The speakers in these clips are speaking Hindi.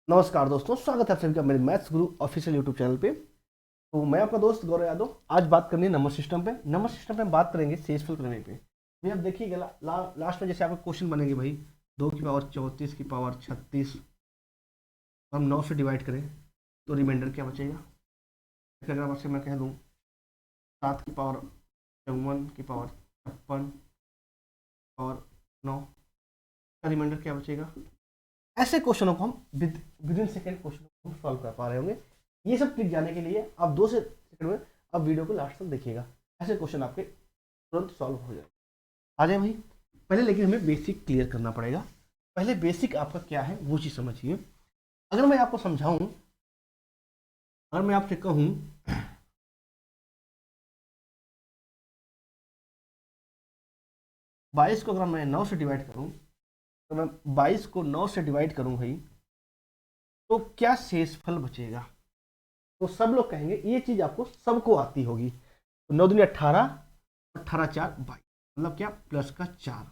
नमस्कार दोस्तों, स्वागत है आप सभी का मेरे मैथ्स गुरु ऑफिशियल यूट्यूब चैनल पे। तो मैं आपका दोस्त गौरव यादव। आज बात करनी है नंबर सिस्टम पे। नंबर सिस्टम पे हम बात करेंगे शेषफल प्रमेय पे। भाई आप देखिएगा लास्ट में जैसे आपका क्वेश्चन बनेंगे भाई, 2 की पावर 34 की पावर 36 हम 9 से डिवाइड करें तो रिमाइंडर क्या बचेगा। अगर आपसे मैं कह दूँ 7 की पावर 54 की पावर 56 और 9 का रिमाइंडर क्या बचेगा। ऐसे क्वेश्चनों को हम विद इन सेकेंड क्वेश्चन को सॉल्व कर पा रहे होंगे। ये सब ट्रिक जाने के लिए आप 2 से सेकंड में अब वीडियो को लास्ट तक देखिएगा। ऐसे क्वेश्चन आपके तुरंत सॉल्व हो जाए। आ जाए भाई, पहले लेकिन हमें बेसिक क्लियर करना पड़ेगा। पहले बेसिक आपका क्या है वो चीज समझिए। अगर मैं आपको समझाऊं, अगर मैं आपसे कहूं 22 को अगर मैं 9 से डिवाइड करूं, तो मैं 22 को 9 से डिवाइड करूं भाई, तो क्या शेषफल बचेगा। तो सब लोग कहेंगे ये चीज आपको सबको आती होगी। तो 9 दूनी 18, 18 4 22, मतलब क्या प्लस का 4।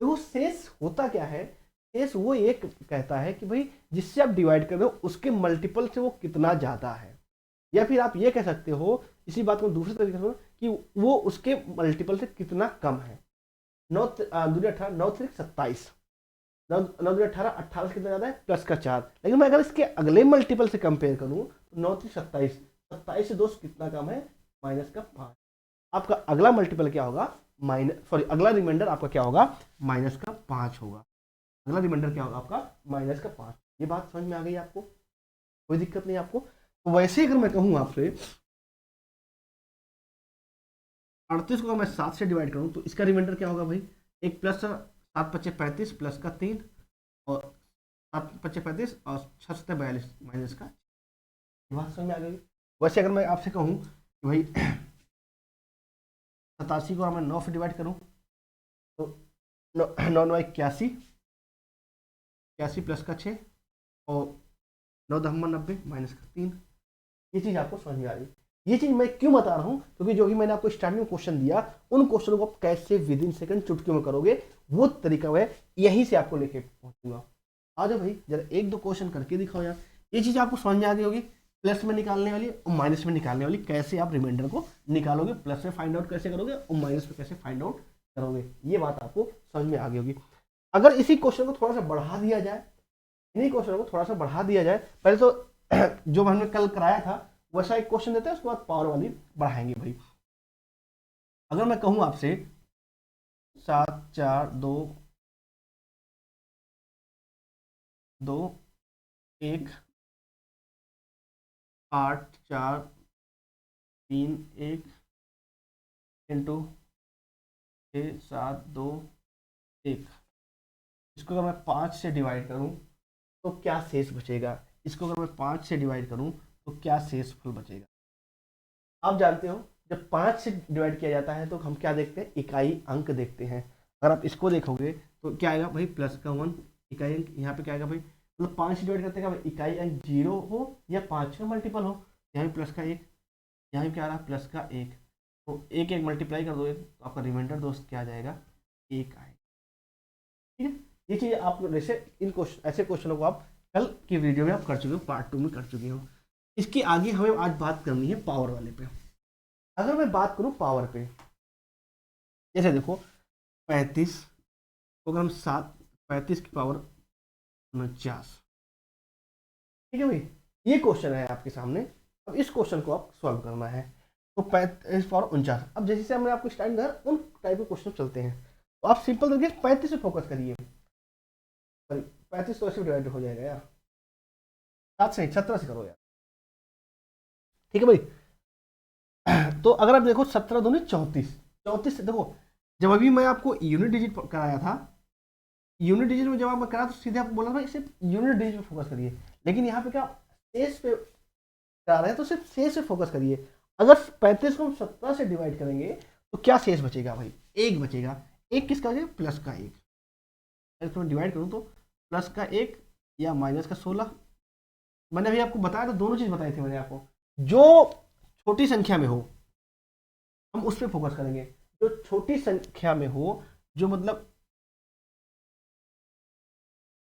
तो शेष होता क्या है, शेष वो एक कहता है कि भाई जिससे आप डिवाइड कर रहे हो उसके मल्टीपल से वो कितना ज्यादा है। या फिर आप ये कह सकते हो, इसी बात को दूसरे तरीके से कि वो उसके मल्टीपल से कितना कम है। 9 दूनी 18, 9 3 27, 9 9 दूनी 18, 18 से कितना ज्यादा है प्लस का 4। लेकिन मैं अगर इसके अगले मल्टीपल से कंपेयर करूं तो 9 3 27, 27 से 2 कितना कम है माइनस का 5। आपका अगला मल्टीपल क्या होगा, अगला रिमाइंडर आपका क्या होगा, माइनस का 5 होगा। अगला रिमाइंडर क्या होगा आपका, माइनस का 5। ये बात समझ में आ गई आपको, कोई दिक्कत नहीं आपको। तो वैसे अगर मैं कहूँ आपसे 38 को मैं 7 से डिवाइड करूँ तो इसका रिमाइंडर क्या होगा भाई, एक प्लस 7 5 35 प्लस का 3 और 7 5 35 और 6 7 42 माइनस का। बात समझ में आ गई। वैसे अगर मैं आपसे कहूँ कि भाई 87 को मैं 9 से डिवाइड करूँ तो 9 9 81, 81 प्लस का 6 और 9 10 90 माइनस का 3। ये चीज आपको समझ में आ रही। ये चीज मैं क्यों बता रहा हूँ, क्योंकि जो भी मैंने आपको स्टार्टिंग में क्वेश्चन दिया उन क्वेश्चनों को आप कैसे विद इन सेकंड चुटकियों में करोगे वो तरीका है, यहीं से आपको लेके पहुंचूंगा। आ जाओ भाई जरा एक दो क्वेश्चन करके दिखाओ यार। ये चीज आपको समझ में आ गई होगी, प्लस में निकालने वाली और माइनस में निकालने वाली, कैसे आप रिमाइंडर को निकालोगे, प्लस में फाइंड आउट कैसे करोगे और माइनस में कैसे फाइंड आउट करोगे। ये बात आपको समझ में आ गई होगी। अगर इसी क्वेश्चन को थोड़ा सा बढ़ा दिया जाए, इन्हीं क्वेश्चन को थोड़ा सा बढ़ा दिया जाए, पहले तो जो हमने कल कराया था वैसा एक क्वेश्चन देते हैं, उसके बाद पावर वाली बढ़ाएंगे भाई। अगर मैं कहूं आपसे 7 4 2 2 1 8 4 3 1 इंटू 6 7 2 1, इसको अगर मैं 5 से डिवाइड करूं तो क्या शेष बचेगा। इसको अगर मैं 5 से डिवाइड करूं तो क्या शेष फल बचेगा। आप जानते हो जब 5 से डिवाइड किया जाता है तो हम क्या देखते हैं, इकाई अंक देखते हैं। अगर आप इसको देखोगे तो क्या आएगा भाई, प्लस का 1 इकाई अंक। यहाँ पे क्या आएगा भाई, मतलब 5 से डिवाइड करते हैं भाई, इकाई अंक 0 हो या 5 का मल्टीपल हो। यहाँ भी प्लस का 1, यहाँ भी क्या आ रहा है प्लस का 1। तो एक एक मल्टीप्लाई कर दो तो आपका रिमाइंडर दोस्त क्या आ जाएगा, 1 आएगा। ठीक है, ये चीज़ आप जैसे इन क्वेश्चन ऐसे क्वेश्चनों को आप कल की वीडियो में आप कर चुके हो, पार्ट 2 में कर चुके हो। इसके आगे हमें आज बात करनी है पावर वाले पे। अगर मैं बात करूं पावर पे, जैसे देखो 35 को अगर हम 35 की पावर 49, ठीक है भाई, ये क्वेश्चन है आपके सामने। अब इस क्वेश्चन को आप सॉल्व करना है। तो 35 पावर 49, अब जैसे से हमने आपको स्टार्ट किया उन टाइप के क्वेश्चन चलते हैं। तो आप सिंपल तरीके 35 से फोकस करिए। 35 तो ऐसे डिवाइड हो जाएगा यार, 7 से 17 से करो यार। ठीक है भाई, तो अगर आप देखो 17 दूनी 34, 34 से देखो, जब अभी मैं आपको यूनिट डिजिट कराया था, यूनिट डिजिट में जब आप करा तो सीधे आपको बोला था सिर्फ यूनिट डिजिट पे फोकस करिए। लेकिन यहाँ पे क्या शेष पे करा रहे हैं तो सिर्फ शेष पे फोकस करिए। अगर 35 को हम 17 से डिवाइड करेंगे तो क्या शेष बचेगा भाई, 1 बचेगा। 1 किसका बचेगा, प्लस का 1। अगर मैं डिवाइड करूँ तो प्लस का 1 या माइनस का 16। मैंने अभी आपको बताया था, दोनों चीज बताई थी मैंने आपको। जो छोटी संख्या में हो हम उस पर फोकस करेंगे, जो छोटी संख्या में हो, जो मतलब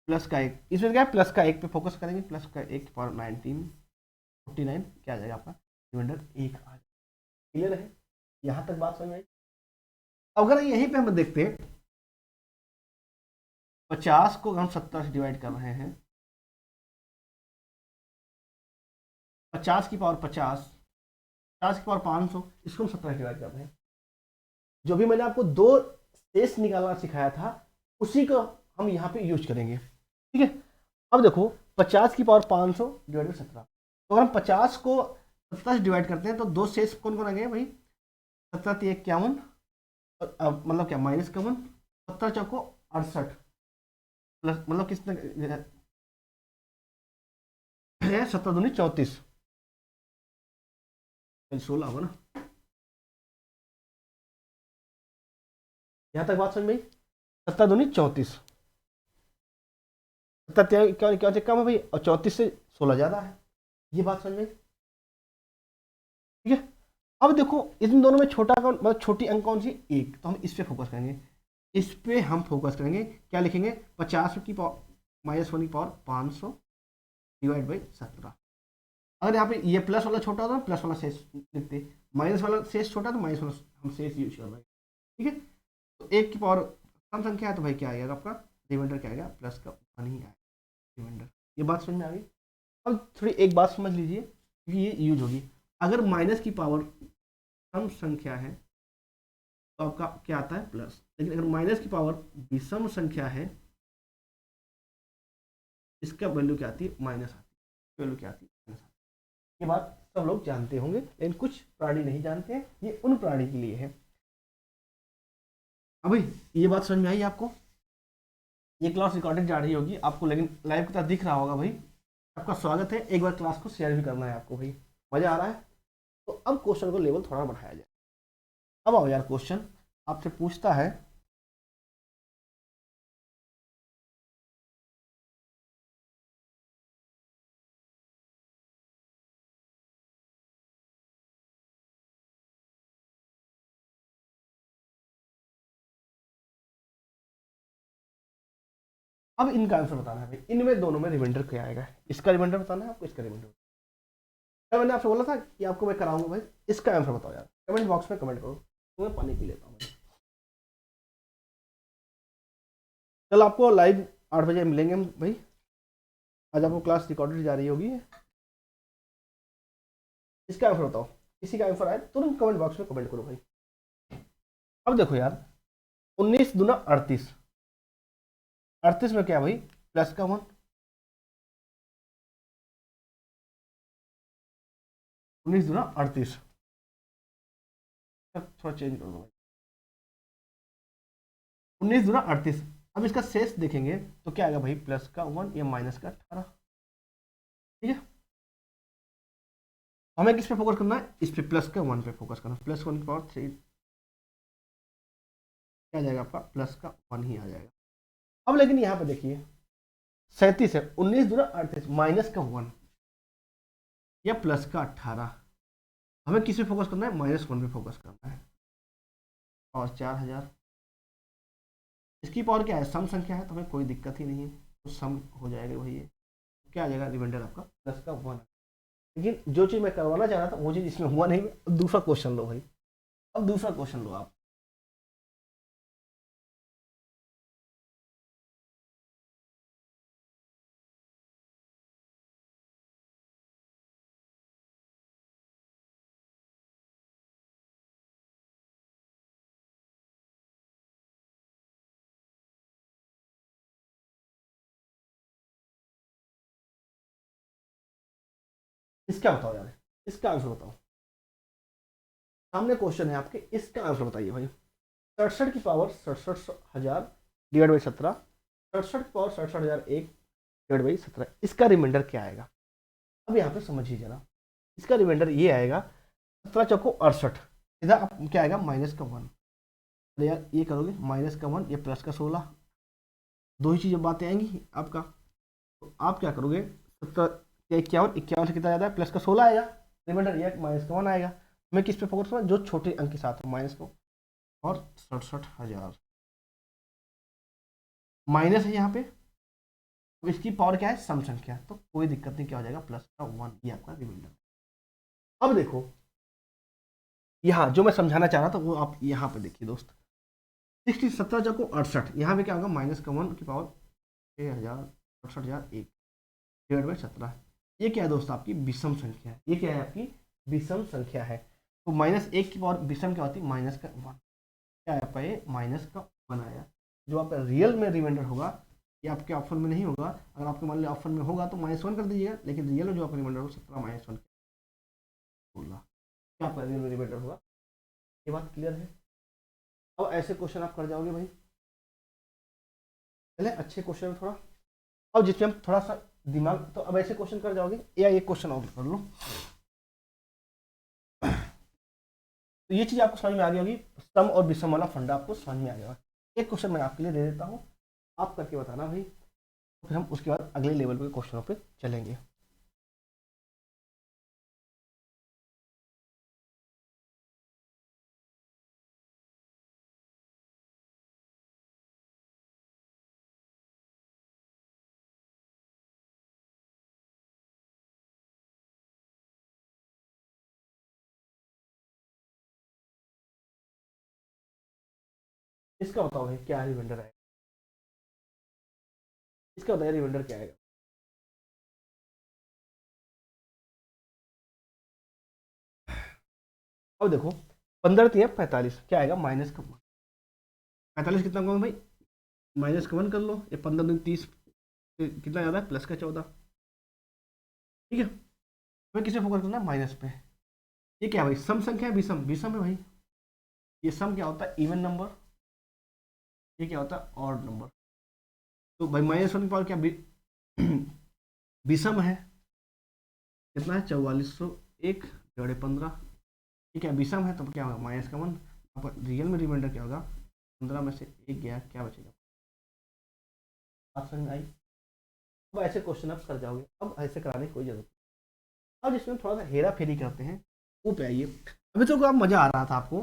प्लस का एक, इसमें क्या है प्लस का एक पे फोकस करेंगे, प्लस का एक पावर 1949 क्या आ जाएगा आपका रिमाइंडर एक आ जाएगा। क्लियर है, यहाँ तक बात समझ में आई। अगर यहीं पे हम देखते हैं 50 को हम 70 से डिवाइड कर रहे हैं, 50 की पावर 50, 50 की पावर 500, इसको हम 70 से डिवाइड कर रहे हैं। जो भी मैंने आपको दो शेष निकालना सिखाया था उसी को हम यहाँ पे यूज करेंगे, ठीक है। अब देखो 50 की पावर 500 डिवाइड बाई 17, तो अगर हम 50 को 17 से डिवाइड करते हैं तो दो शेष कौन कौन आ गए भाई, 17 51, मतलब क्या माइनस का 1, 17 चौको 68, प्लस मतलब किसने है 17 दूनी 34, 16 होगा ना। यहाँ तक बात समझ में आई, 17 दूनी 34, 17 क्या कम है भाई, और 34 से 16 ज्यादा है, ये बात समझ में आई, ठीक है। अब देखो इन दोनों में छोटा कौन, मतलब छोटी अंक कौन सी, एक, तो हम इस पे फोकस करेंगे, इस पे हम फोकस करेंगे, क्या लिखेंगे 50 की पावर -1 की पावर 500 डिवाइड बाई 17। अगर यहाँ पे ये प्लस वाला छोटा होता है प्लस वाला शेष लिखते, माइनस वाला शेष छोटा तो माइनस वाला हम शेष यूज कर रहे हैं, ठीक है। तो एक की पावर कम संख्या है तो भाई क्या आएगा आपका रिमाइंडर, क्या आएगा प्लस का 1 ही आएगा रिमाइंडर। ये बात समझ में आ गई। अब थोड़ी एक बात समझ लीजिए क्योंकि ये यूज होगी, अगर माइनस की पावर सम संख्या है तो आपका क्या आता है प्लस, लेकिन अगर माइनस की पावर विषम संख्या है इसका वैल्यू क्या आती है माइनस आती है, वैल्यू क्या आती है माइनस आती है। ये बात सब लोग जानते होंगे लेकिन कुछ प्राणी नहीं जानते हैं, ये उन प्राणी के लिए है। अब भाई ये बात समझ में आई आपको, ये क्लास रिकॉर्डेड जा रही होगी आपको लेकिन लाइव की तरह दिख रहा होगा भाई, आपका स्वागत है, एक बार क्लास को शेयर भी करना है आपको भाई, मजा आ रहा है। तो अब क्वेश्चन को लेवल थोड़ा बढ़ाया जाए। अब आओ यार क्वेश्चन आपसे पूछता है, अब इनका आंसर बताना है भाई, इनमें दोनों में रिमाइंडर क्या आएगा, इसका रिमाइंडर बताना है आपको, इसका रिमाइंडर। क्या मैंने आपसे बोला था कि आपको मैं कराऊंगा भाई, इसका आंसर बताओ यार, कमेंट बॉक्स में कमेंट करो, तो मैं पानी पी लेता हूँ। चल आपको लाइव 8 बजे मिलेंगे हम भाई, आज आपको क्लास रिकॉर्डेड जा रही होगी। इसका आंसर बताओ, किसी का आंसर आए तुरंत कमेंट बॉक्स में कमेंट करो भाई। अब देखो यार 19 दूना 38, 38 में क्या भाई प्लस का 1, 19 दूना 38, थोड़ा चेंज कर दो भाई, 19 दूना 38। अब इसका शेष देखेंगे तो क्या आएगा भाई प्लस का 1 या माइनस का 18, ठीक है। हमें किस पे फोकस करना है, इस पे प्लस का 1 पे फोकस करना है, प्लस 1 की पावर 3 क्या आ जाएगा आपका प्लस का 1 ही आ जाएगा। अब लेकिन यहाँ पे देखिए 37 है, 19 दूना 38 माइनस का 1 या प्लस का 18, हमें किस पे फोकस करना है -1 पे फोकस करना है, और 4000 इसकी पावर क्या है सम संख्या है तो हमें कोई दिक्कत ही नहीं है, तो सम हो जाएगा भाई, ये क्या आ जाएगा रिमाइंडर आपका प्लस का 1। लेकिन जो चीज़ मैं करवाना चाह रहा था वो चीज़ इसमें हुआ नहीं, अब दूसरा क्वेश्चन लो भाई, अब दूसरा क्वेश्चन लो आप। इसका बताओ यार, इसका आंसर बताओ, सामने क्वेश्चन है आपके, इसका आंसर बताइए भाई। 67 की पावर 67,000 डिवाइड बाई 17, 67 की पावर 67,001 डिवाइड बाई 17, इसका रिमाइंडर क्या आएगा। अब यहाँ पे समझिए जरा, इसका रिमाइंडर ये आएगा 17 चौको 68, इधर आप क्या आएगा माइनस का 1, अरे यार ये करोगे माइनस का 1 ये प्लस का 16, दो ही चीज़ें बातें आएंगी आपका, तो आप क्या करोगे 17 51, 51 से कितना ज़्यादा है प्लस का 16 आएगा, रिमाइंडर ये माइनस का 1 आएगा। मैं किस पे फोकस करूँ, जो छोटे अंक के साथ हो माइनस को, और 67,000 माइनस है यहाँ पे, अब इसकी पावर क्या है, सम संख्या, तो कोई दिक्कत नहीं, क्या हो जाएगा प्लस का 1, ये आपका रिमाइंडर। अब देखो यहाँ जो मैं समझाना चाह रहा था वो आप यहाँ पे देखिए दोस्त, 60 17 चौको 68, यहाँ पे क्या होगा माइनस का 1 की पावर 6068,001 डिवाइड बाई 17। ये क्या है दोस्त, आपकी विषम संख्या है, ये क्या है आपकी विषम संख्या है। तो -1 की पावर विषम क्या होती है, माइनस का 1, क्या है आपका ये माइनस का 1 आया। जो आपका रियल में रिमाइंडर होगा ये आपके ऑप्शन में नहीं होगा, अगर आपके मान लिया ऑप्शन में होगा तो -1 कर दीजिएगा, लेकिन रियल में जो आपका रिमाइंडर होगा 17 -1 16, क्या आपका रियल में रिमाइंडर होगा। ये बात क्लियर है। अब ऐसे क्वेश्चन आप कर जाओगे भाई, चले अच्छे क्वेश्चन में थोड़ा, अब जिसमें हम थोड़ा सा दिमाग, तो अब ऐसे क्वेश्चन कर जाओगे, या एक क्वेश्चन और कर लो। तो ये चीज आपको समझ में आ गई होगी, सम और विषम वाला फंडा आपको समझ में आ गया। एक क्वेश्चन मैं आपके लिए दे देता हूँ, आप करके बताना भाई, फिर हम उसके बाद अगले लेवल के क्वेश्चनों पे चलेंगे। इसका बताओ भाई क्या रिमाइंडर आएगा, इसका बताइए रिमाइंडर क्या आएगा। अब देखो 15×3 = 45, क्या आएगा माइनस का 45 कितना होगा भाई, माइनस का 1 कर लो, ये 15×30 कितना ज़्यादा है, प्लस का 14, ठीक है। हमें किसे फोकस करना है, माइनस पे। ये क्या है भाई, सम संख्या है विषम, विषम है भाई। ये सम क्या होता है, इवन नंबर, ये क्या होता है ऑड नंबर। तो भाई -1 की पावर क्या विषम है, कितना है 4401 × 15, ठीक है विषम है, तो क्या होगा माइनस का 1। अब रियल में रिमाइंडर क्या होगा, 15 में से 1 गया, क्या बचेगा, बात समझ में आई। अब ऐसे क्वेश्चन आप कर जाओगे, अब ऐसे कराने की कोई जरूरत नहीं। अब इसमें थोड़ा सा हेरा फेरी करते हैं, वो पे आइए। अभी तो अब मजा आ रहा था आपको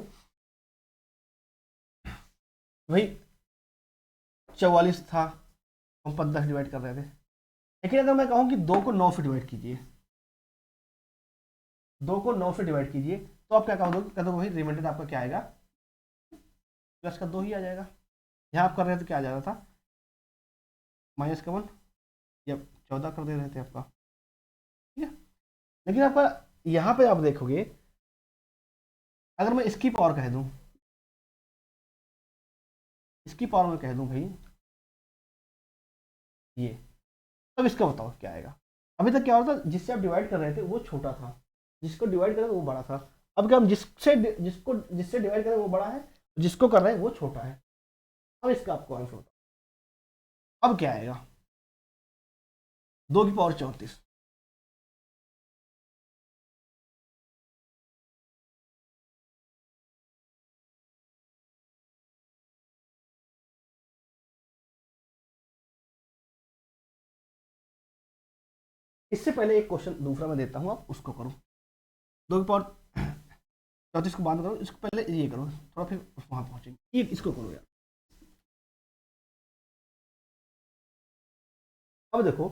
भाई, 44 था, हम 15 से डिवाइड कर रहे थे, लेकिन अगर मैं कहूँ कि 2 को 9 से डिवाइड कीजिए, 2 को 9 से डिवाइड कीजिए, तो आप क्या कहोगे, कह दो भाई रिमाइंडर आपका क्या आएगा, प्लस का 2 ही आ जाएगा। यहाँ आप कर रहे थे क्या आ जा रहा था, माइनस का 1, या 14 कर दे रहे थे आपका, ठीक है। लेकिन आपका यहाँ पे आप देखोगे, अगर मैं इसकी पावर कह दूं, इसकी पावर में कह दूं भाई ये, अब इसका बताओ क्या आएगा। अभी तक क्या हो रहा था, जिससे आप डिवाइड कर रहे थे वो छोटा था, जिसको डिवाइड कर रहे थे वो बड़ा था। अब क्या हम जिससे डिवाइड कर रहे हैं वो बड़ा है, जिसको कर रहे हैं वो छोटा है। अब इसका आपको आंसर बताओ, अब क्या आएगा, 2 की पावर 34। इससे पहले एक क्वेश्चन दूसरा मैं देता हूँ, आप उसको करो। 2 की पावर 34 को बाद में करो, इसको पहले ये करो थोड़ा, फिर वहां पहुंचेंगे, ये इसको करो यार। अब देखो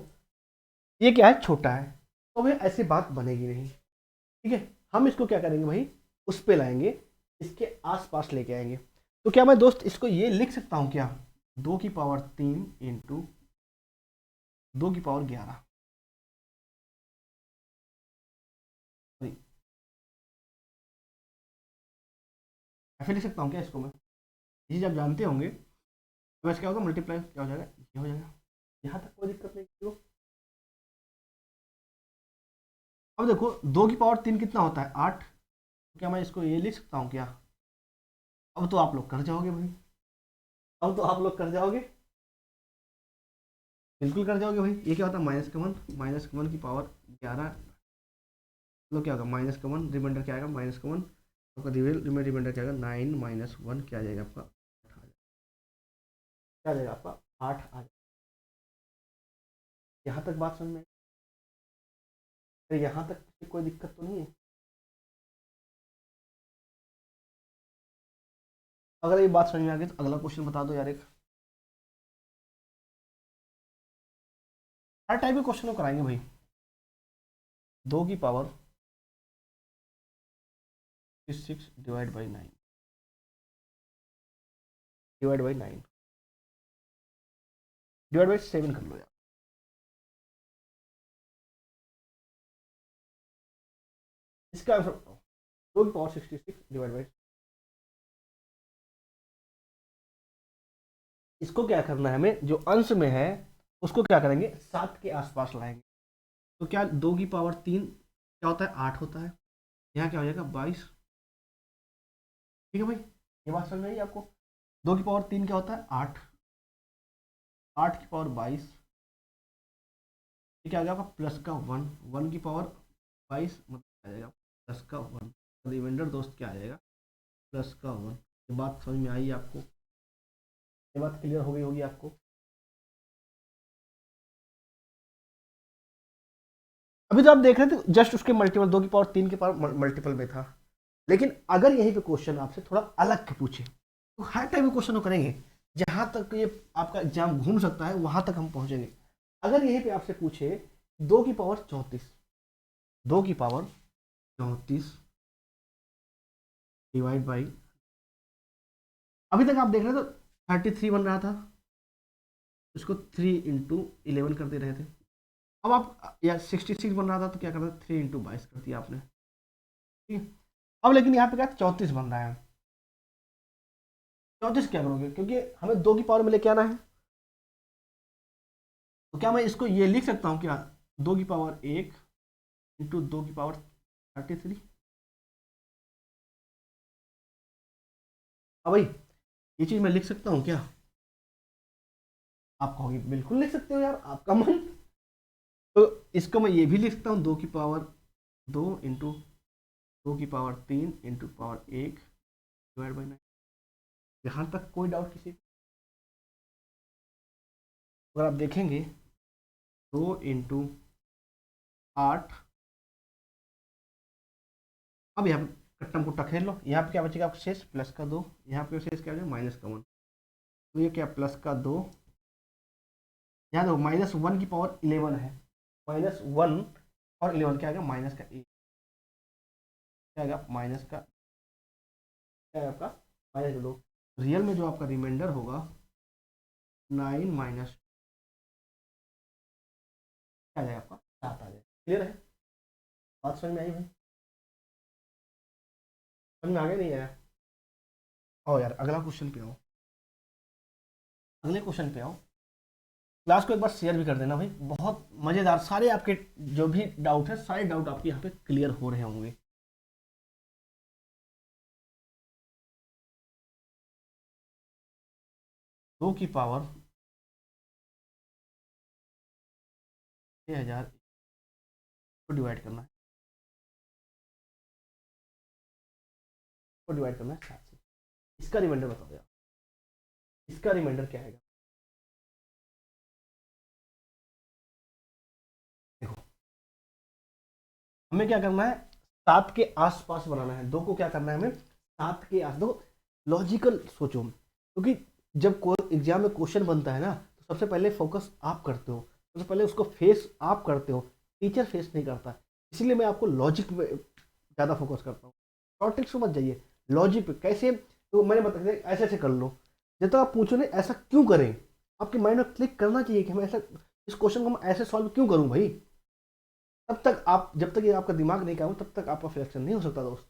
ये क्या है, छोटा है, तो भाई ऐसी बात बनेगी नहीं, ठीक है। हम इसको क्या करेंगे भाई, उस पे लाएंगे, इसके आसपास लेके आएंगे। तो क्या मैं दोस्त इसको ये लिख सकता हूँ क्या, 2 की पावर 3 इंटू 2 की पावर 11, ऐसे लिख सकता हूँ क्या इसको मैं, ये चीज आप जानते होंगे। तो वैसे क्या होगा, मल्टीप्लाई क्या हो जाएगा, ये हो जाएगा, यहाँ तक कोई दिक्कत नहीं किसी को। अब देखो 2 की पावर 3 कितना होता है, 8, तो क्या मैं इसको ये लिख सकता हूँ क्या, अब तो आप लोग कर जाओगे भाई, अब तो आप लोग कर जाओगे, बिल्कुल कर जाओगे भाई। ये क्या होता है -1 की पावर 11, मतलब क्या होगा -1, रिमाइंडर क्या आएगा -1, आपका रिमाइंडर क्या आएगा 9 - 1, क्या आ जाएगा आपका 8 आ जाएगा, क्या आ जाएगा आपका 8 आ जाएगा। यहाँ तक बात समझ में, यहाँ तक कोई दिक्कत तो नहीं है। अगर ये बात समझ में आ गई तो अगला क्वेश्चन बता दो यार एक। हर टाइप के क्वेश्चन को कराएंगे भाई। 2 की power 6 divide by 9 divide by 9 divide by 7 कर लो यार। इसका आंसर 2 की पावर 66 डिवाइड बाई, इसको क्या करना है हमें, जो अंश में है उसको क्या करेंगे 7 के आसपास लाएंगे। तो क्या 2 की पावर 3 क्या होता है 8 होता है, यहाँ क्या हो जाएगा 22। ठीक है भाई, ये बात समझ में आई आपको। 2 की पावर 3 क्या होता है 8, 8 की पावर 22, ये क्या आ जाएगा प्लस का 1, 1 की पावर 22 मतलब आ जाएगा प्लस का 1, रिमाइंडर दोस्त क्या आ जाएगा प्लस का 1। ये बात समझ में आई आपको, ये बात क्लियर हो गई होगी आपको। अभी तो आप देख रहे थे जस्ट उसके मल्टीपल, 2 की पावर 3 के पावर मल्टीपल में था, लेकिन अगर यहीं पे क्वेश्चन आपसे थोड़ा अलग के पूछे तो हर टाइप के क्वेश्चन करेंगे, जहां तक ये आपका एग्जाम घूम सकता है वहां तक हम पहुंचेंगे। अगर यहीं पे आपसे पूछे 2 की पावर 34, 2 की पावर 34 डिवाइड बाई, अभी तक आप देख रहे थे 33 बन रहा था, इसको 3 × 11 कर दे रहे थे। अब आप या 66 बन रहा था तो क्या करना 3 × 22 कर दिया आपने। ठीक है, अब लेकिन यहाँ पे क्या 34 बन रहा है, 34 क्या करोगे, क्योंकि हमें 2 की पावर में लेके आना है। तो क्या मैं इसको ये लिख सकता हूँ क्या 2 की पावर 1 इंटू 2 की पावर 33। अब भाई ये चीज मैं लिख सकता हूँ क्या, आप कहोगे बिल्कुल लिख सकते हो यार, आपका मन। तो इसको मैं ये भी लिख सकता हूँ 2 की पावर 2 इंटू 2 की power 3 into power 1 divide by 9। यहाँ तक कोई डाउट किसी को? अगर आप देखेंगे 2 × 8, अब यहाँ पे कट्टम कुट्टा खेल लो, यहाँ पे क्या बचेगा आपका शेष प्लस का 2, यहाँ पे शेष क्या हो जाएगा माइनस का 1। तो ये क्या प्लस का 2, यहाँ देखो -1 की पावर 11 है, -1 और 11 क्या आएगा माइनस का 1, क्या आएगा माइनस का, क्या है आपका -2। रियल में जो आपका रिमाइंडर होगा 9 माइनस क्या आ जाएगा आपका 7 आ जाएगा। क्लियर है, बात समझ में आई भाई, समझ में आ गया नहीं आया? आओ यार अगला क्वेश्चन पे आओ, अगले क्वेश्चन पे आओ। क्लास को एक बार शेयर भी कर देना भाई, बहुत मजेदार, सारे आपके जो भी डाउट है सारे डाउट आपके यहाँ पे क्लियर हो रहे होंगे। दो की पावर 6000 को डिवाइड करना है, को डिवाइड करना है 7 से। इसका रिमाइंडर बताओ यार, इसका रिमाइंडर क्या आएगा? देखो हमें क्या करना है 7 के आसपास बनाना है, 2 को क्या करना है हमें 7 के आस, दो लॉजिकल सोचो, क्योंकि जब कोई एग्जाम में क्वेश्चन बनता है ना तो सबसे पहले फोकस आप करते हो, सबसे पहले उसको फेस आप करते हो, टीचर फेस नहीं करता। इसलिए मैं आपको लॉजिक में ज़्यादा फोकस करता हूँ, टॉपिक्स को मत जाइए, लॉजिक पे कैसे, तो मैंने बता दिया ऐसे ऐसे कर लो। जब तक आप पूछो नहीं ऐसा क्यों करें, आपके माइंड में क्लिक करना चाहिए कि हम ऐसा, इस क्वेश्चन को हम ऐसे सॉल्व क्यों करूं भाई, तब तक आप, जब तक ये आपका दिमाग नहीं काम तब तक आपका सिलेक्शन नहीं हो सकता दोस्त।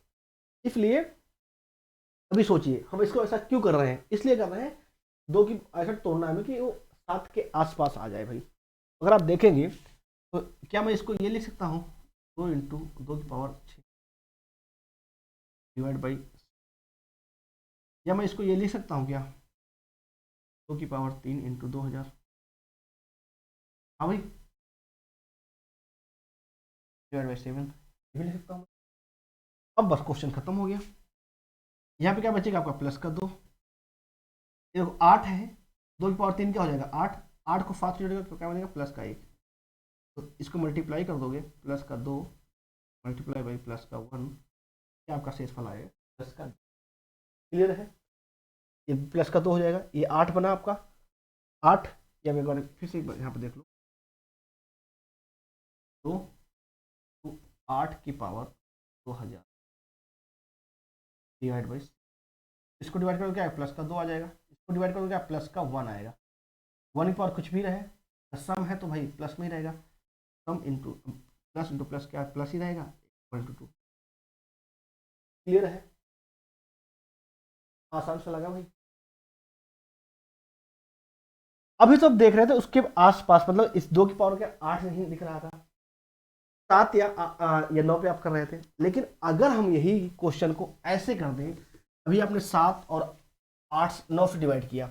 इसलिए अभी सोचिए हम इसको ऐसा क्यों कर रहे हैं, इसलिए कर रहे हैं 2 की ऐसा तोड़ना है कि वो 7 के आसपास आ जाए भाई। अगर आप देखेंगे तो क्या मैं इसको ये लिख सकता हूँ 2 × 2 की पावर 6 डिवाइड बाई, या मैं इसको ये लिख सकता हूँ क्या 2 की पावर 3 इंटू 2000। हाँ भाई डिवाइड बाई 7 ये भी लिख सकता हूँ। अब बस क्वेश्चन खत्म हो गया, यहाँ पे क्या बचेगा आपका प्लस का 2, देखो 8 है, 2 की पावर 3 क्या हो जाएगा 8, 8 को 7 से जोड़ेगा तो क्या बनेगा प्लस का 1, तो इसको मल्टीप्लाई कर दोगे प्लस का 2 मल्टीप्लाई बाई प्लस का 1, क्या आपका शेषफल आएगा प्लस का। क्लियर है, ये प्लस का 2 हो जाएगा, ये 8 बना आपका 8, या एक बार फिर से एक बार यहाँ पे देख लो 2 तो 8 की पावर 2000 डिवाइड बाई, इसको डिवाइड करोगे क्या प्लस का 2 आ जाएगा, इसको डिवाइड करोगे क्या प्लस का 1 आएगा। 1 की पावर कुछ भी रहे, सम है तो भाई प्लस में ही रहेगा, सम इंटू प्लस क्या प्लस ही रहेगा, इक्वल टू 2। क्लियर है, आसान सा लगा भाई। अभी तो आप देख रहे थे उसके आसपास, मतलब इस 2 की पावर के 8 नहीं दिख रहा था, 7 या 9 पे आप कर रहे थे। लेकिन अगर हम यही क्वेश्चन को ऐसे कर दें, अभी आपने 7 और 8 9 से डिवाइड किया,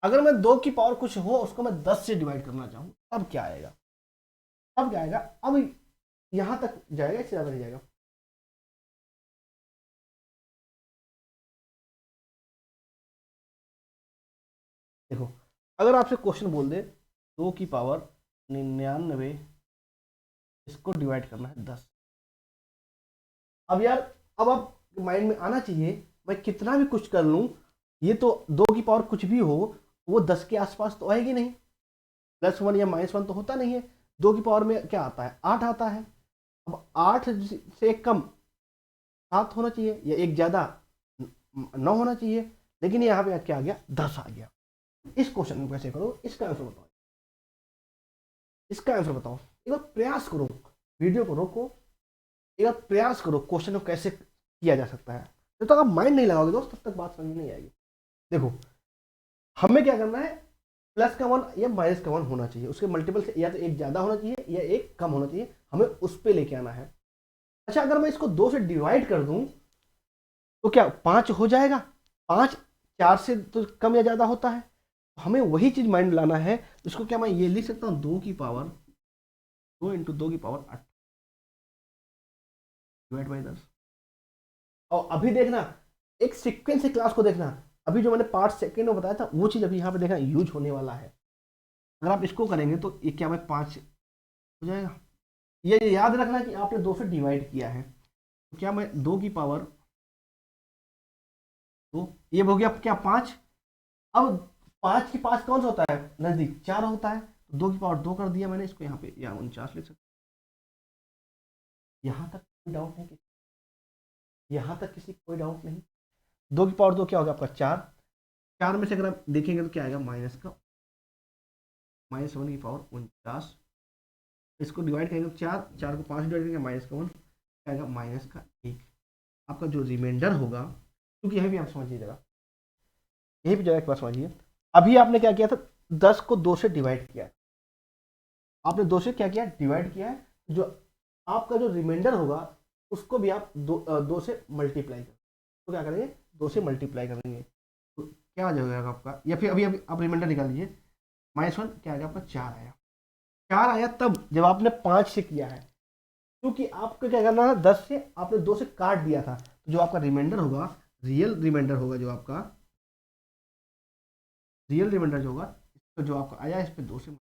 अगर मैं 2 की पावर कुछ हो उसको मैं 10 से डिवाइड करना चाहूँ, तब क्या आएगा, तब क्या आएगा, अब यहां तक जाएगा, इससे ज्यादा नहीं जाएगा। देखो, अगर आपसे क्वेश्चन बोल दे 2 की पावर 99, इसको डिवाइड करना है 10। अब यार, अब आप माइंड में आना चाहिए, मैं कितना भी कुछ कर लूं, ये तो 2 की पावर कुछ भी हो वो 10 के आसपास तो आएगी नहीं, +1 या -1 तो होता नहीं है। 2 की पावर में क्या आता है, 8 आता है। अब 8 से कम 7 होना चाहिए, या एक ज्यादा 9 होना चाहिए, लेकिन यहाँ पे क्या आ गया, 10 आ गया। इस क्वेश्चन में कैसे करो, इसका आंसर बताओ, इसका आंसर बताओ, एक बार प्रयास करो, वीडियो को रोको, एक बार प्रयास करो क्वेश्चन को कैसे किया जा सकता है। जब तक आप माइंड नहीं लगाओगे दोस्त, तब तक बात समझ नहीं आएगी। देखो, हमें क्या करना है, प्लस का 1 या माइनस का 1 होना चाहिए, उसके मल्टीपल से या तो एक ज्यादा होना चाहिए या एक कम होना चाहिए, हमें उस पर लेके आना है। अच्छा, अगर मैं इसको 2 से डिवाइड कर दूं तो क्या 5 हो जाएगा, 5 4 से तो कम या ज्यादा होता है, हमें वही चीज माइंड लाना है। इसको क्या मैं ये लिख सकता हूं, 2 की पावर 2 इंटू 2 की पावर 8 डिवाइड बाई 10। और अभी देखना, एक सीक्वेंस से क्लास को देखना, अभी जो मैंने पार्ट सेकेंड में बताया था वो चीज अभी यहाँ पे देखना यूज होने वाला है। अगर आप इसको करेंगे तो ये क्या मैं 5 हो जाएगा, ये याद रखना कि आपने 2 से डिवाइड किया है, तो क्या मैं 2 की पावर 2, ये हो गया क्या 5। अब 5 की 5 कौन सा होता है, नजदीक 4 होता है, तो 2 की पावर 2 कर दिया मैंने, इसको यहाँ पे या 49 लिख सकता, यहाँ तक कोई डाउट नहीं, यहाँ तक किसी कोई डाउट नहीं। 2 की पावर 2 क्या होगा आपका 4, 4 में से अगर आप देखेंगे तो क्या आएगा, -1 की पावर 49, इसको डिवाइड करेंगे तो 4, 4 को 5 डिवाइड करेंगे, -1 क्या आएगा, -1। आपका जो रिमाइंडर होगा, क्योंकि यही भी आप समझिएगा, यही भी जगह एक बार समझिए, अभी आपने क्या किया था, 10 को 2 से डिवाइड किया है, आपने 2 से क्या किया, डिवाइड किया है, जो आपका जो रिमाइंडर होगा उसको भी आप 2 से मल्टीप्लाई करें, तो क्या करेंगे, 2 से मल्टीप्लाई करेंगे, तो क्या आ जाएगा आपका, या फिर अभी अभी आप रिमाइंडर निकाल लीजिए, -1 क्या आएगा आपका, 4 आया, 4 आया तब जब आपने 5 से किया है, क्योंकि आपको क्या करना था, 10 से आपने 2 से काट दिया था, तो जो आपका रिमाइंडर होगा, रियल रिमाइंडर होगा, जो आपका रियल रिमाइंडर जो होगा, तो जो आपका आया इस पे 2 से तो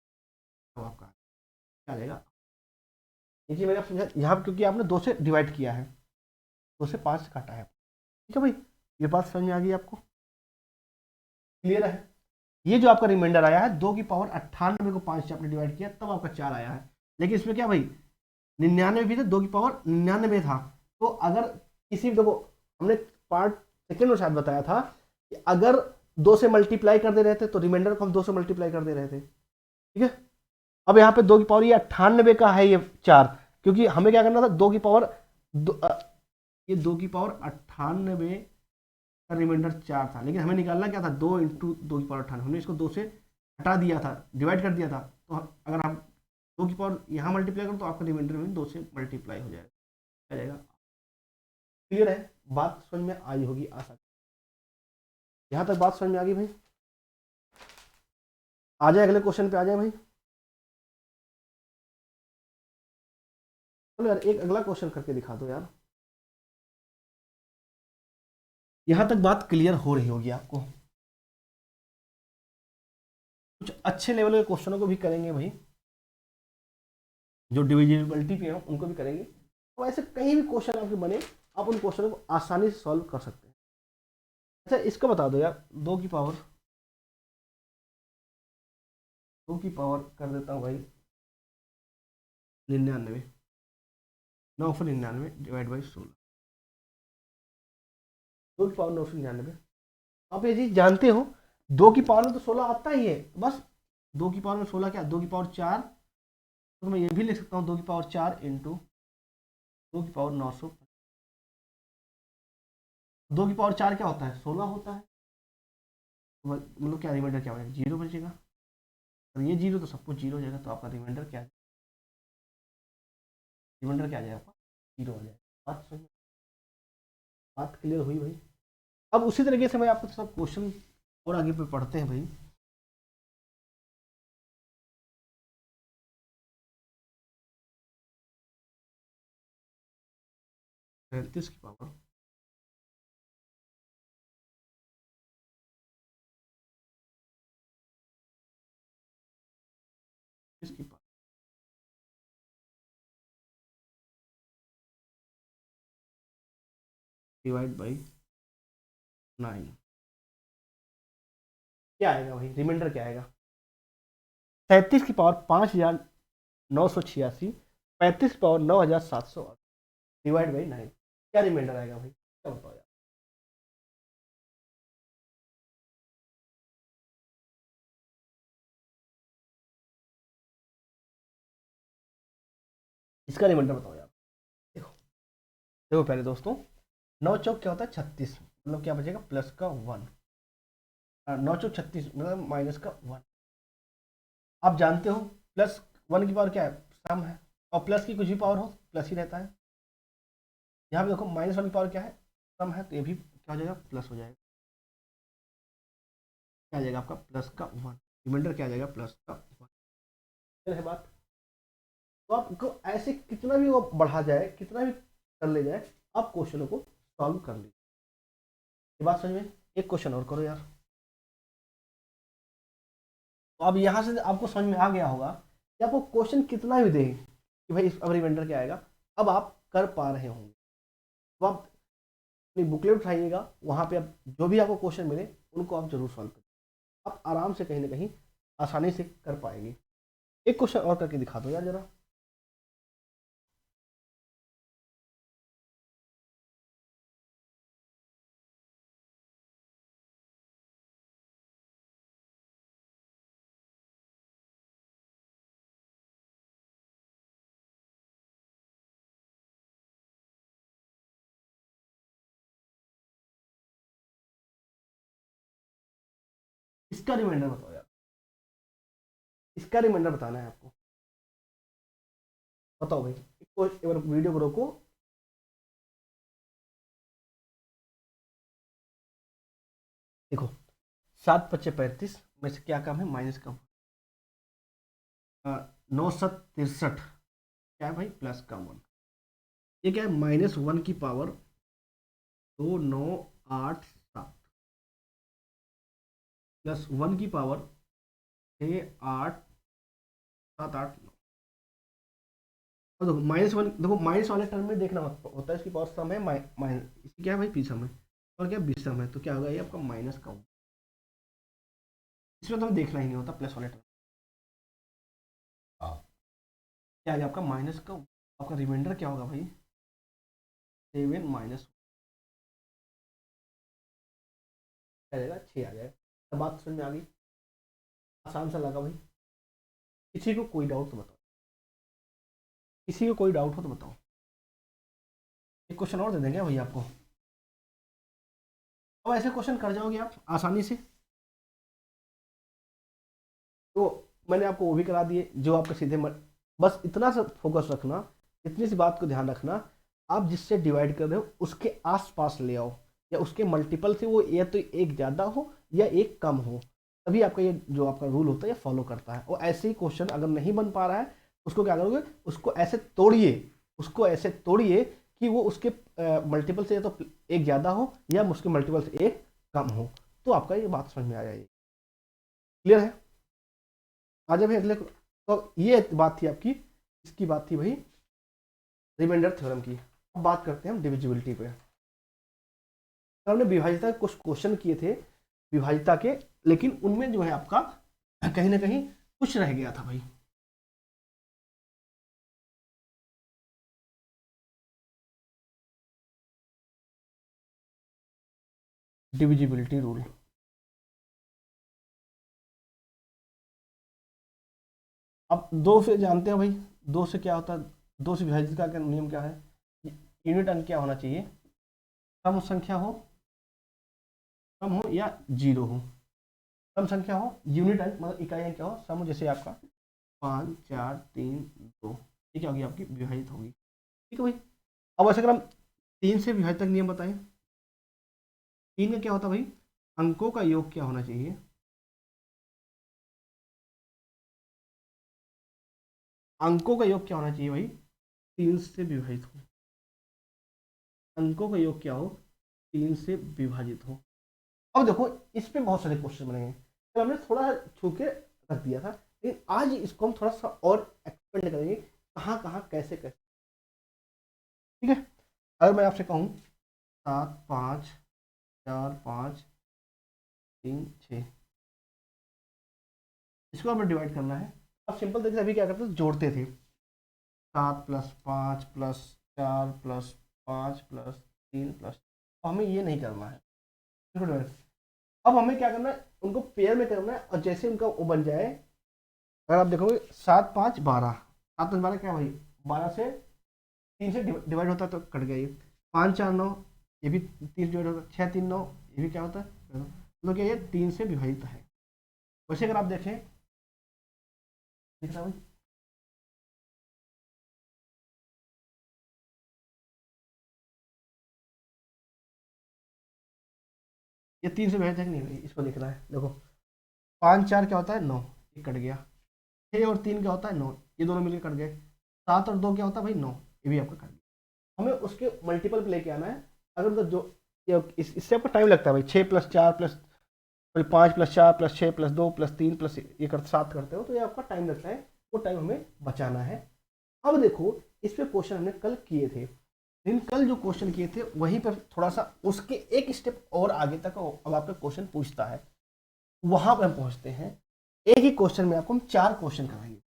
आपका क्या आएगा, देखिए मैंने आप समझा यहाँ पे, क्योंकि आपने 2 से डिवाइड किया है, 2 से 5 काटा है, ठीक है भाई, ये बात समझ में आ गई आपको, क्लियर है। ये जो आपका रिमाइंडर आया है 2 की पावर 98 को 5 से आपने डिवाइड किया तब आपका 4 आया है, लेकिन इसमें क्या भाई 99 भी था, 2 की पावर 99 था, तो अगर किसी भी, देखो हमने पार्ट सेकेंड में शायद बताया था कि अगर 2 से मल्टीप्लाई कर दे रहे थे तो रिमाइंडर को हम 2 से मल्टीप्लाई कर दे रहे थे, ठीक है। अब यहाँ पे 2 की पावर ये 98 का है, ये 4, क्योंकि हमें क्या करना था, 2 की पावर ये 2 की पावर 98 का रिमाइंडर 4 था, लेकिन हमें निकालना क्या था, 2 इंटू 2 की पावर 98, हमने इसको 2 से हटा दिया था, डिवाइड कर दिया था, तो अगर आप 2 की पावर यहाँ मल्टीप्लाई करो तो आपका रिमाइंडर में 2 से मल्टीप्लाई हो जाएगा। क्लियर है, बात समझ में आई होगी आशा, यहाँ तक बात समझ में आ गई भाई, आ जाए अगले क्वेश्चन पे, आ जाए भाई। चलो यार, एक अगला क्वेश्चन करके दिखा दो यार, यहां तक बात क्लियर हो रही होगी आपको। कुछ अच्छे लेवल के क्वेश्चनों को भी करेंगे भाई, जो डिविजिबिलिटी पे हो उनको भी करेंगे, तो ऐसे कहीं भी क्वेश्चन आपके बने, आप उन क्वेश्चनों को आसानी से सॉल्व कर सकते हैं। अच्छा, इसको बता दो यार, 2 की पावर कर देता हूँ भाई 99, 999 डिवाइड बाई 16, 2 की पावर 999। आप ये चीज जानते हो, 2 की पावर में तो 16 आता ही है, बस 2 की पावर में 16 क्या, 2 की पावर 4, तो मैं ये भी लिख सकता हूँ 2 की पावर 4 इंटू 2 की पावर 900। 2 की पावर 4 क्या होता है, 16 होता है, मतलब क्या रिमाइंडर क्या बचेगा, 0 बचेगा, और ये 0 तो सब कुछ 0 हो जाएगा, तो आपका रिमाइंडर क्या, रिमाइंडर क्या आ जाएगा आपका, 0 हो जाएगा। बात समझ, बात क्लियर हुई भाई। अब उसी तरीके से मैं आपको सब क्वेश्चन और आगे पे पढ़ते हैं भाई। 33 की पावर 30 की पावर डिवाइड बाई 9, क्या आएगा भाई, रिमाइंडर क्या आएगा, 37 की पावर 5986, 35 की पावर 9700 डिवाइड बाई 9, क्या रिमाइंडर आएगा भाई, क्या बताओ यार। इसका रिमाइंडर बताओ यार। देखो, देखो पहले दोस्तों, 9 चौक क्या होता है 36, मतलब क्या बचेगा प्लस का 1, 9 चौक 36 मतलब माइनस का 1। आप जानते हो प्लस 1 की पावर क्या है, सम है, और प्लस की कुछ भी पावर हो प्लस ही रहता है। यहाँ पे देखो -1 की पावर क्या है, सम है, तो ये भी क्या हो जाएगा, प्लस हो जाएगा, क्या आ जाएगा आपका प्लस का 1, रिमाइंडर क्या आ जाएगा प्लस का 1। फिर है बात, तो आपको ऐसे कितना भी वो बढ़ा जाए, कितना भी कर ले जाए, आप क्वेश्चनों को सॉल्व कर लीजिए। ये बात समझ में, एक क्वेश्चन और करो यार। तो अब यहाँ से आपको समझ में आ गया होगा कि आपको क्वेश्चन कितना भी दे कि भाई अब रिमाइंडर क्या आएगा, अब आप कर पा रहे होंगे। तो आप अपनी बुकलेट उठाइएगा, वहाँ पे आप जो भी आपको क्वेश्चन मिले उनको आप जरूर सॉल्व करिए, आप आराम से कहीं ना कहीं आसानी से कर पाएंगे। एक क्वेश्चन और करके दिखा दो यार जरा। इसका रिमाइंडर बताओ यार, इसका रिमाइंडर बताना है आपको, बताओ भाई, एक बार वीडियो को रोको। देखो 7 × 5 = 35 में से क्या काम है, माइनस का 9 × 7 = 63, क्या है भाई प्लस का 1, ये क्या है -1 की पावर 2987 प्लस 1 की पावर 68789। और देखो -1, देखो माइनस वाले टर्म में देखना मत होता है, इसकी पावर सम है, माइनस इसकी क्या है भाई पी सम है, और क्या विषम है, तो क्या होगा ये आपका माइनस का 1, इसमें तो हमें देखना ही नहीं होता प्लस वाले टर्म, क्या आ गया आपका माइनस का, आपका रिमाइंडर क्या होगा भाई 7 माइनस क्या आ जाएगा 6 आ जाएगा। अब बात समझ में आ गई, आसान सा लगा भाई। किसी को कोई डाउट तो बताओ, किसी को कोई डाउट हो तो बताओ। एक क्वेश्चन और दे देंगे भैया आपको, अब ऐसे क्वेश्चन कर जाओगे आप आसानी से। तो मैंने आपको वो भी करा दिए जो आपके सीधे बस इतना सा फोकस रखना, इतनी सी बात को ध्यान रखना, आप जिससे डिवाइड कर रहे हो उसके आसपास ले आओ, या उसके मल्टीपल से वो या तो एक ज़्यादा हो या एक कम हो, तभी आपका ये जो आपका रूल होता है ये फॉलो करता है। और ऐसे ही क्वेश्चन अगर नहीं बन पा रहा है, उसको क्या करोगे, उसको ऐसे तोड़िए, उसको ऐसे तोड़िए कि वो उसके मल्टीपल से या तो एक ज़्यादा हो या उसके मल्टीपल से एक कम हो, तो आपका ये बात समझ में आ जाएगी। क्लियर है। आ जाए भाई अगले तो ये बात थी आपकी, इसकी बात थी भाई रिमाइंडर थ्योरम की। अब बात करते हैं हम डिविजिबिलिटी पे। हमने विभाज्यता के कुछ क्वेश्चन किए थे विभाज्यता के, लेकिन उनमें जो है आपका कहीं ना कहीं कुछ रह गया था भाई। Divisibility rule. अब दो से जानते हो भाई, दो से क्या होता है, दो से विभाजित का नियम क्या है, यूनिट अंक क्या होना चाहिए, सम संख्या हो, सम हो या जीरो हो। सम संख्या हो, यूनिट अंक मतलब इकाई अंक क्या हो, सम हो, जैसे आपका 5 4 3 2, ये क्या होगी आपकी विभाजित होगी। ठीक है भाई। अब ऐसे अगर हम 3 से विभाजित तक नियम बताएं, 3 का क्या होता है भाई, अंकों का योग क्या होना चाहिए, अंकों का योग क्या होना चाहिए भाई, 3 से विभाजित हो, अंकों का योग क्या हो, 3 से विभाजित हो। अब देखो इस पे बहुत सारे क्वेश्चन बनेंगे, तो हमने थोड़ा छू के रख दिया था, लेकिन आज इसको हम थोड़ा सा और एक्सपेंड करेंगे, कहाँ कहाँ कैसे कैसे। ठीक है। अगर मैं आपसे कहूँ 7 5 4 5 3 6, इसको हमें डिवाइड करना है। अब सिंपल तरीके से अभी क्या करते थे, जोड़ते थे, 7 + 5 + 4 + 5 + 3 हमें ये नहीं करना है। अब हमें क्या करना है, उनको पेयर में करना है, और जैसे उनका वो बन जाए, अगर आप देखोगे 7 5 12, 7 5 12 क्या भाई, 12 से 3 से डिवाइड होता है तो कट गया ये, 5 4 9, ये भी 3 से डिवाइड होता है, 6 3 9, ये भी क्या होता है, तो क्या ये 3 से विभाजित है। वैसे अगर आप देखें, दिख रहा है भाई, ये 3 से विभाजित है कि नहीं भाई, इसको देखना है। देखो 5 4 क्या होता है 9, ये कट गया, 6 और 3 क्या होता है 9, ये दोनों मिलकर कट गए, 7 और 2 क्या होता है भाई 9, ये भी आपका कट गया। हमें उसके मल्टीपल पे लेके आना है। अगर मतलब जो इससे आपको टाइम लगता है भाई, 6 + 4 + 5 + 4 + 6 + 2 + 3 ये कर 7 करते हो, तो ये आपका टाइम लगता है, वो टाइम हमें बचाना है। अब देखो इस पे क्वेश्चन हमने कल किए थे, लेकिन कल जो क्वेश्चन किए थे वहीं पर थोड़ा सा उसके एक स्टेप और आगे तक अब आपका क्वेश्चन पूछता है, वहां पर हम पहुंचते हैं। एक ही क्वेश्चन में आपको हम 4 क्वेश्चन कराएंगे।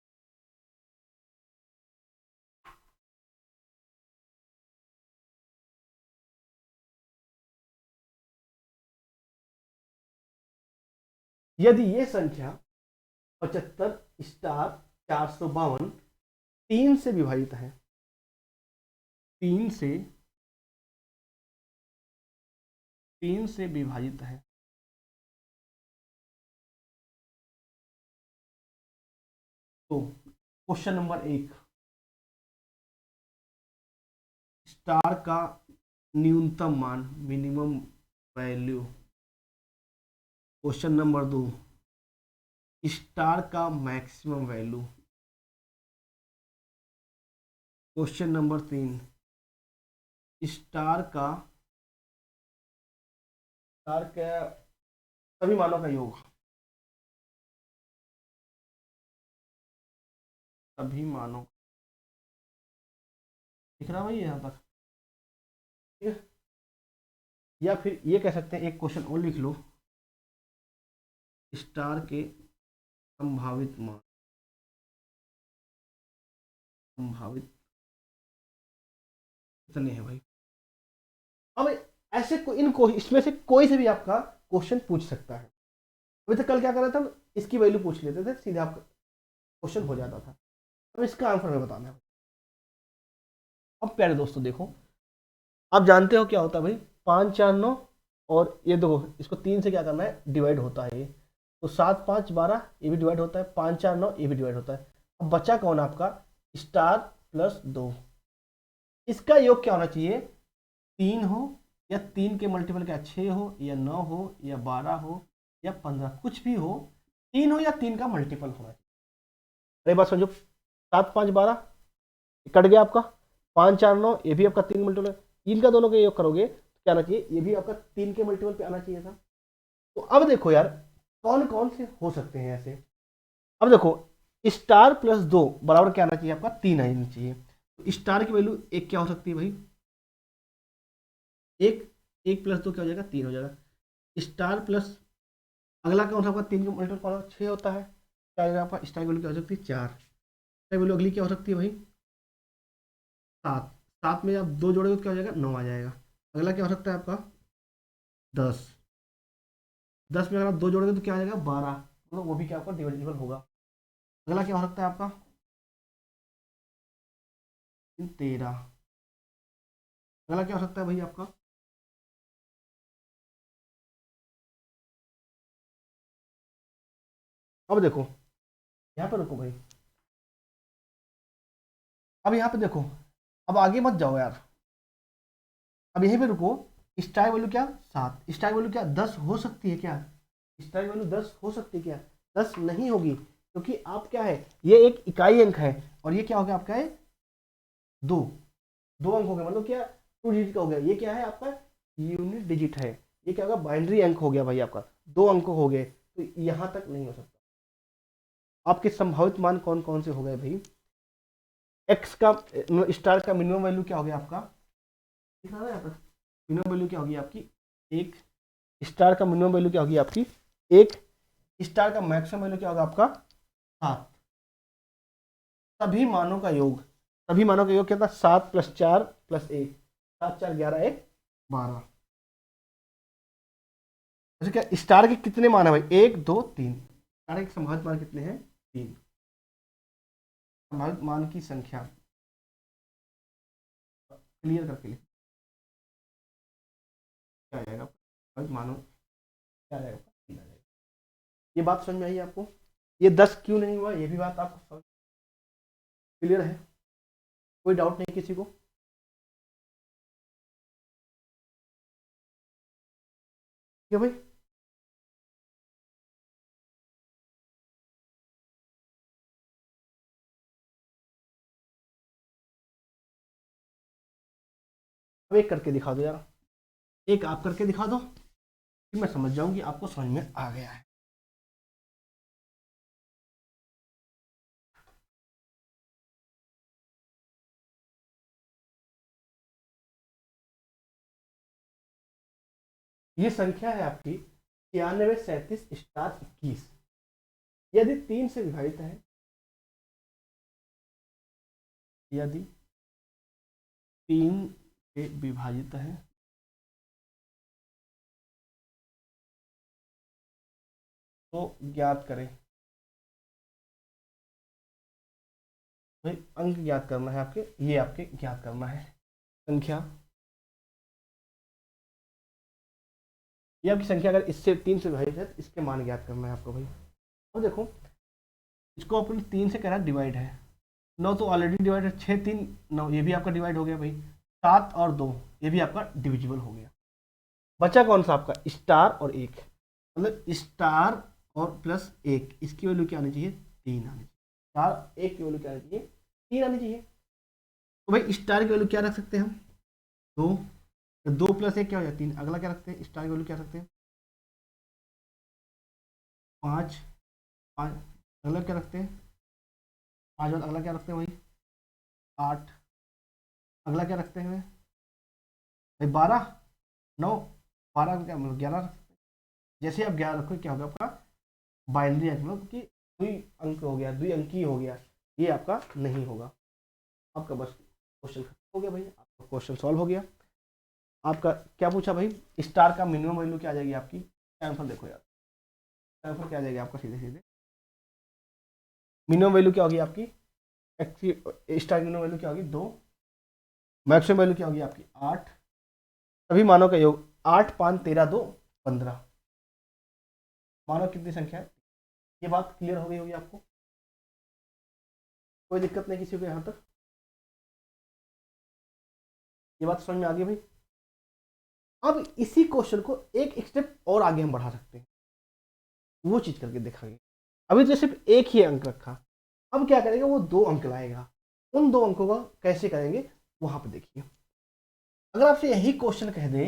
यदि ये संख्या 75 * 452 3 से विभाजित है, 3 से 3 से विभाजित है, तो क्वेश्चन नंबर 1, स्टार का न्यूनतम मान minimum value. Question number 2, star का maximum value. Question number 3, star का स्टार का सभी मानों का योग, सभी मानों, दिख रहा भाई यहाँ तक, ठीक है। या फिर ये कह सकते हैं, एक क्वेश्चन और लिख लो, स्टार के संभावित मान, संभावित कितने हैं भाई। अब ऐसे इन इसमें से कोई से भी आपका क्वेश्चन पूछ सकता है। अभी तक कल क्या कर रहे थे हम, इसकी वैल्यू पूछ लेते थे, सीधे आपका क्वेश्चन हो जाता था। अब इसका आंसर हमें बताना है। अब प्यारे दोस्तों देखो, आप जानते हो क्या होता है भाई, 5 4 9, और ये देखो इसको 3 से क्या करना है, डिवाइड होता है ये, तो 7 5 12 ये भी डिवाइड होता है, 5 4 9 ये भी डिवाइड होता है। अब बचा कौन आपका, स्टार प्लस 2, इसका योग क्या होना चाहिए, 3 हो, या 3 के मल्टीपल क्या 6 हो, या 9 हो, या 12 हो, या 15, कुछ भी हो, 3 हो या 3 का मल्टीपल होना चाहिए। अरे बात समझो, 7 5 12 कट गया आपका, 5 4 9 ये भी आपका 3 मल्टीपल, इनका दोनों का योग करोगे तो क्या आना चाहिए, ये भी आपका 3 के मल्टीपल पे आना चाहिए था। तो अब देखो यार, कौन कौन से हो सकते हैं ऐसे। अब देखो स्टार प्लस 2 बराबर क्या आना चाहिए आपका, 3 आना चाहिए। तो स्टार की वैल्यू एक क्या हो सकती है भाई, एक, 1 + 2 क्या हो जाएगा, 3 हो जाएगा। स्टार प्लस अगला कौन सा आपका, 3 का मल्टीपल कौन 6 होता है, क्या आएगा आपका, स्टार की वैल्यू क्या हो सकती है 4, स्टार वैल्यू अगली क्या हो सकती है भाई 7, 7 में आप 2 जोड़ोगे तो क्या हो जाएगा 9 आ जाएगा। अगला क्या हो सकता है आपका 10, 10 में अगर आप 2 जोड़ेंगे तो क्या आ जाएगा 12, मतलब वो भी क्या आपका डिविजिबल होगा। अगला क्या हो सकता है आपका 13। अगला क्या हो सकता है भाई आपका, अब देखो यहाँ पे रुको भाई, अब यहाँ पे देखो, अब आगे मत जाओ यार, अब यहीं पे रुको। स्टार वैल्यू क्या 7, स्टार वैल्यू क्या 10 हो सकती है क्या, स्टार वैल्यू 10 हो सकती है क्या, 10 नहीं होगी, क्योंकि आप क्या है, ये एक इकाई अंक है और ये क्या हो गया आपका है दो, दो अंक हो गए, मतलब क्या 2 डिजिट का हो गया, ये क्या है आपका यूनिट डिजिट है, ये क्या होगा बाइनरी अंक हो गया भाई आपका, 2 अंक हो गए, तो यहां तक नहीं हो सकता। आपके संभावित मान कौन कौन से हो गए भाई, एक्स का स्टार का मिनिमम वैल्यू क्या हो गया आपका, दिख रहा है यहाँ पर, मिनिमम वैल्यू क्या होगी आपकी एक, स्टार का मिनिमम वैल्यू क्या होगी आपकी एक, स्टार का मैक्सिमम वैल्यू क्या होगा आपका 7, सभी मानों का योग, सभी मानों का योग क्या था 7 + 4 + 1, 7 4 11 1 12। जैसे क्या स्टार के कितने मान है भाई 1 2 3, स्टार के संभावित मान कितने हैं 3, संभावित मान की संख्या क्लियर करके लिख, क्या आ जाएगा संभावित मानों क्या आ जाएगा 3 आ जाएगा। ये बात समझ में आई आपको, ये 10 क्यों नहीं हुआ ये भी बात आपको क्लियर है, कोई डाउट नहीं किसी को। ठीक है भाई, अब एक करके दिखा दो यार, एक आप करके दिखा दो, फिर मैं समझ जाऊं कि आपको समझ में आ गया है। ये संख्या है आपकी 93 37 स्टार 21, यदि 3 से विभाजित है, यदि 3 से विभाजित है तो ज्ञात करें, भाई अंक ज्ञात करना है आपके, ये आपके ज्ञात करना है संख्या, ये आपकी संख्या अगर इससे 3 से विभाजित है तो इसके मान ज्ञात करना है आपको भाई। और देखो इसको अपन 3 से कह रहा है डिवाइड है, 9 तो ऑलरेडी डिवाइड है, 6 3 9 ये भी आपका डिवाइड हो गया भाई, 7 और 2 ये भी आपका डिविजिबल हो गया, बचा कौन सा आपका स्टार और एक, मतलब स्टार और प्लस एक, इसकी वैल्यू क्या आनी चाहिए 3 आनी चाहिए, स्टार एक की वैल्यू क्या आनी चाहिए 3 आनी चाहिए। तो भाई स्टार की वैल्यू क्या रख सकते हैं हम 2, 2 + 1 क्या हो जाए 3, अगला क्या रखते हैं स्टार की वैल्यू क्या रखते हैं 5, 5 अगला क्या रखते हैं 5 बाद अगला क्या रखते हैं भाई 8, अगला क्या रखते हैं भाई 12 9, 12 का क्या मतलब 11 रखते हैं, जैसे आप 11 रखो क्या होगा आपका बाइनरी अंक, मतलब कि द्वि अंक हो गया, द्वि अंकी हो गया, ये आपका नहीं होगा। आपका बस क्वेश्चन खत्म हो गया भाई, आपका क्वेश्चन सॉल्व हो गया। आपका क्या पूछा भाई स्टार का मिनिमम वैल्यू क्या आ जाएगी आपकी, आंसर देखो यार, आंसर क्या आ जाएगा आपका सीधे सीधे, मिनिमम वैल्यू क्या होगी आपकी स्टार की मिनिमम वैल्यू क्या होगी 2, मैक्सिमम वैल्यू क्या होगी आपकी 8, सभी मानों का योग 8 5 13 2 15, मानव कितनी संख्या है, ये बात क्लियर हो गई होगी आपको, कोई दिक्कत नहीं किसी को यहाँ तक, ये बात समझ में आ गई भाई। अब इसी क्वेश्चन को एक स्टेप और आगे हम बढ़ा सकते हैं, वो चीज करके देखेंगे। अभी तो सिर्फ एक ही अंक रखा, अब क्या करेगा वो 2 अंक लाएगा, उन 2 अंकों का कैसे करेंगे वहां पे देखिए। अगर आपसे यही क्वेश्चन कह दे,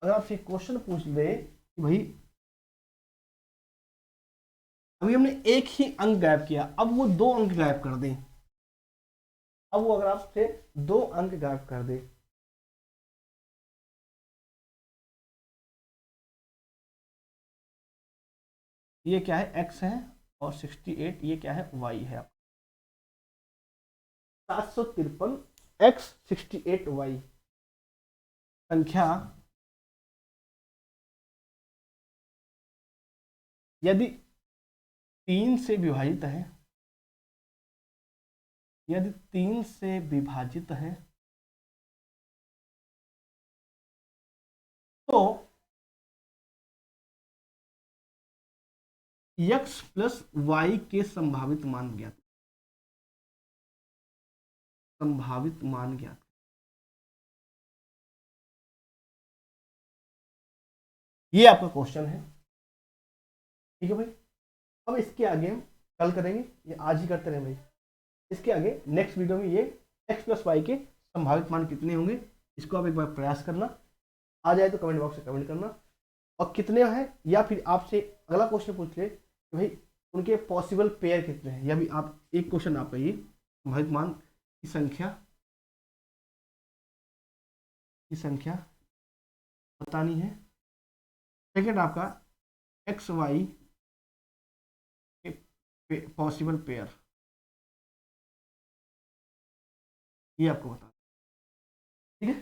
अगर आपसे क्वेश्चन पूछ दे कि भाई अभी हमने एक ही अंक गायब किया, अब वो 2 अंक गायब कर दे, अब वो अगर आपसे 2 अंक गायब कर दे, ये क्या है x है और 68 ये क्या है y है, 753 x 68 y संख्या यदि 3 से विभाजित है, यदि 3 से विभाजित है तो x प्लस वाई के संभावित मान ज्ञात, संभावित मान ज्ञात। ये आपका क्वेश्चन है, ठीक है भाई। अब इसके आगे हम कल करेंगे, ये आज ही करते रहे भाई। इसके आगे नेक्स्ट वीडियो में ये x प्लस वाई के संभावित मान कितने होंगे, इसको आप एक बार प्रयास करना, आ जाए तो कमेंट बॉक्स में कमेंट करना, और कितने हैं, या फिर आपसे अगला क्वेश्चन पूछ ले कि भाई उनके पॉसिबल पेयर कितने हैं, या भी आप एक क्वेश्चन आपका ये संभावित मान की संख्या बतानी है। सेकेंड आपका एक्स वाई पॉसिबल पेयर, ये आपको बता, ठीक है।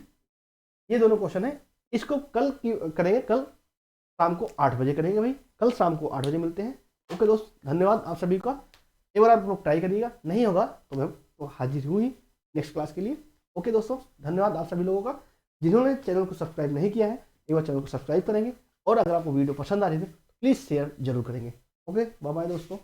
ये दोनों क्वेश्चन है, इसको कल करेंगे, कल शाम को 8 बजे करेंगे भाई, कल शाम को 8 बजे मिलते हैं। ओके दोस्त, धन्यवाद आप सभी का। एक बार आप लोग ट्राई करिएगा, नहीं होगा तो मैं तो हाजिर हूँ ही नेक्स्ट क्लास के लिए। ओके दोस्तों, धन्यवाद आप सभी लोगों का। जिन्होंने चैनल को सब्सक्राइब नहीं किया है, एक बार चैनल को सब्सक्राइब करेंगे, और अगर आपको वीडियो पसंद आ रही है तो प्लीज़ शेयर जरूर करेंगे। ओके, बाय बाय दोस्तों।